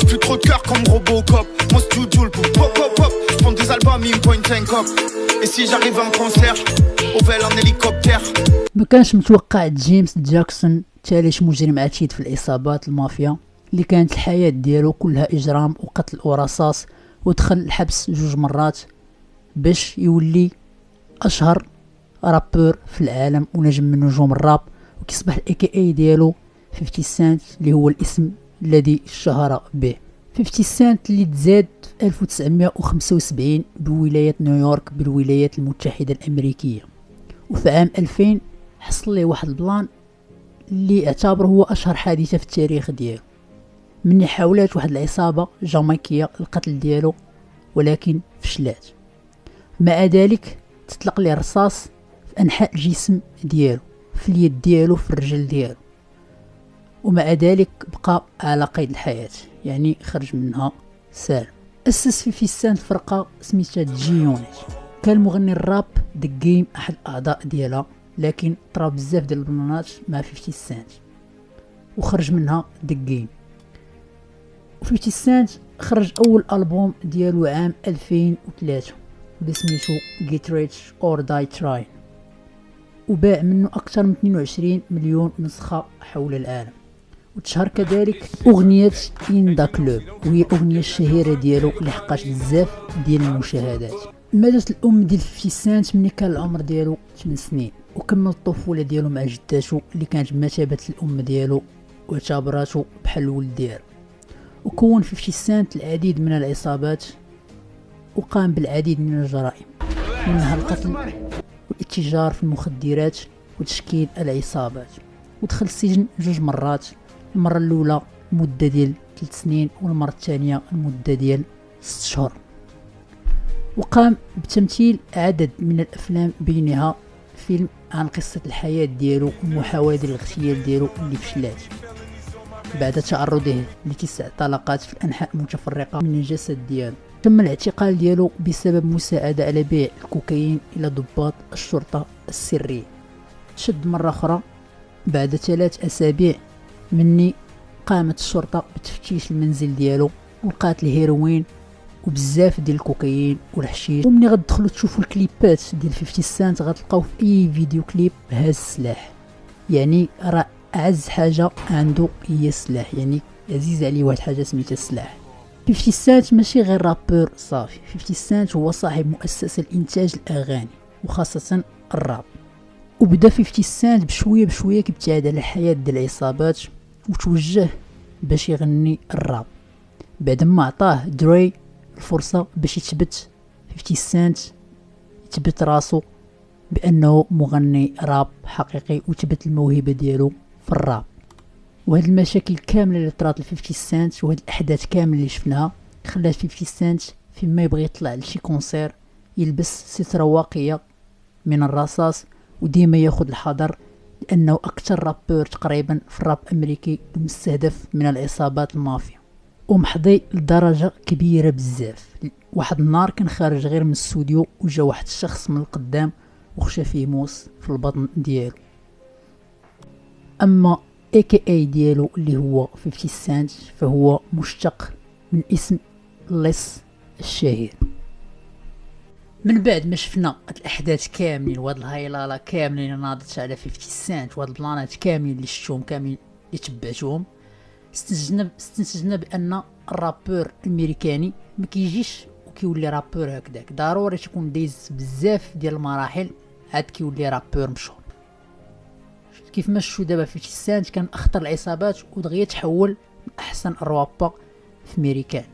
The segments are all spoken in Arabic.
plus trop de cœur comme Robocop. Mon studio le pop pop pop. J'prends des albums, il me point un cop. Et si j'arrive en concert, اوفيل en hélicoptère. ما كانش متوقع جيمس جاكسون ثالث مجرم عتيد في العصابات المافيا اللي كانت الحياة ديالو كلها اجرام وقتل ورصاص، ودخل الحبس 2 مرات باش يولي اشهر رابور في العالم ونجم من نجوم الراب، وكيصبح الاي كي اي ديالو 50 سنت اللي هو الاسم الذي اشتهر به. 50 سنت اللي تزاد في 1975 بولاية نيويورك بالولايات المتحدة الأمريكية، وفي عام 2000 حصل ليه واحد البلان اللي اعتبره هو أشهر حادثة في التاريخ ديالو، مني حاولت واحد العصابة جامايكية القتل ديالو ولكن فشلات. مع ذلك تطلق ليه رصاص في أنحاء الجسم ديالو، في اليد ديالو، في الرجل ديالو، ومع ذلك بقى على قيد الحياة، يعني خرج منها سالم. أسس في سنت فرقة سميتها جي يونت، كان مغني الراب ذا جيم أحد الأعضاء ديالها، لكن طرا بزاف ديال البلانات مع 50 سنت وخرج منها ذا جيم. و 50 سنت خرج أول ألبوم ديالو عام 2003 اللي سميتو Get Rich or Die Trying، وباع منه أكثر من 22 مليون نسخة حول العالم. وتشهر كذلك أغنية In The Club، وهي الأغنية الشهيرة ديالو اللي حققت بزاف ديال المشاهدات. ماتت الأم ديال 50 سنت ملي كان العمر ديالو 8 سنين، وكمل الطفولة ديالو مع جداتو اللي كانت بمثابة الأم ديالو واعتبراتو بحال الولد ديالو. وكون 50 سنت العديد من العصابات وقام بالعديد من الجرائم، منها القتل والاتجار في المخدرات وتشكيل العصابات، ودخل السجن 2 مرات، المرة الأولى مدة ديال 3 سنين والمرة الثانية المدة ديال 6 شهور. وقام بتمثيل عدد من الأفلام بينها فيلم عن قصة الحياة ديالو ومحاولة ديال الاغتيال ديالو اللي فشلات بعد تعرضه ل9 طلقات في أنحاء متفرقة من الجسد ديالو. تم الاعتقال ديالو بسبب مساعدة على بيع الكوكايين إلى ضباط الشرطة السرية. تشد مرة أخرى بعد 3 أسابيع مني قامت الشرطة بتفتيش المنزل ديالو ولقات الهيروين وبزاف ديال الكوكايين والحشيش. ومني غتدخلوا تشوفوا الكليبات ديال 50 سنت غتلقاو في اي فيديو كليب هاز السلاح، يعني راه اعز حاجه عنده هي السلاح، يعني عزيز عليه واحد حاجه سميتها السلاح. 50 سنت ماشي غير رابور صافي، 50 سنت هو صاحب مؤسسه لانتاج الاغاني وخاصه الراب. وبدا 50 سنت بشويه بشويه كيبتعد على الحياه ديال العصابات وتوجه باش يغني الراب، بعد ما عطاه دري الفرصه باش يثبت 50 سنت يثبت راسو بانه مغني راب حقيقي وثبت الموهبه ديالو في الراب. وهاد المشاكل كامله اللي طرات ل 50 سنت وهاد الاحداث كامله اللي شفناها خلات 50 سنت فيما يبغي يطلع لشي كونسير يلبس ستره واقيه من الرصاص وديما ياخذ الحذر، لانه اكثر رابور تقريبا في الراب الامريكي مستهدف من العصابات المافيا ومحظي لدرجه كبيره بزاف. واحد النهار كان خارج غير من الاستوديو وجا واحد الشخص من القدام وخشى فيه موس في البطن ديالو. اما اي كي اي ديالو اللي هو 50 سنت فهو مشتق من اسم ليس الشهير. من بعد ما شفنا الاحداث كاملين وهاد الهايلالا كاملين اللي ناضت على 50 سنت وهاد البلانات كاملين اللي شفتهم كاملين اللي تبعتهم، استنتجنا بان الرابور الامريكاني ما كيجيش وكيولي رابور هكذاك، ضروري تكون دايز بزاف ديال المراحل عاد كيولي رابور مشهور. كيف ما شفتوا دابا 50 سنت كان اخطر العصابات ودغيا تحول من احسن الروابا في امريكان،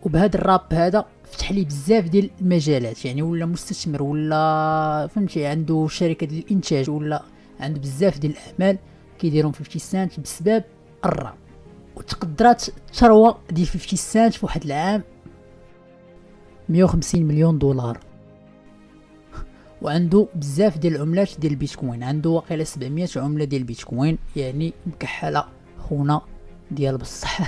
وبهذا الراب هذا فتح لي بزاف ديال المجالات، يعني ولا مستثمر ولا فهمتي عنده شركه ديال الانتاج ولا عنده بزاف ديال الاعمال كيديرهم 50 سنت بسبب الراب. وتقدرات الثروه ديال 50 سنت في واحد العام 150 مليون دولار، وعنده بزاف ديال العملات ديال البيتكوين، عنده واقيلا 700 عمله ديال البيتكوين، يعني مكحله خونا ديال بصح.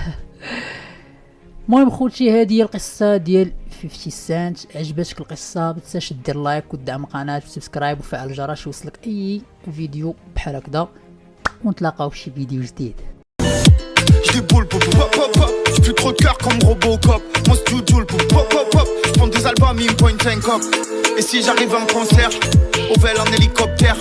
المهم خوتي هذه هي القصه ديال 50 سنت. عجبتك القصه ما تنساش دير لايك ودعم القناه وسبسكرايب وفعل الجرس يوصلك اي فيديو بحال هكذا، ونتلاقاو في شي فيديو جديد. trop de cœur comme Robocop. Mon studio le pop pop pop. J'prends des albums, ils me pointent un cop. Et si j'arrive en concert, Ovel en hélicoptère.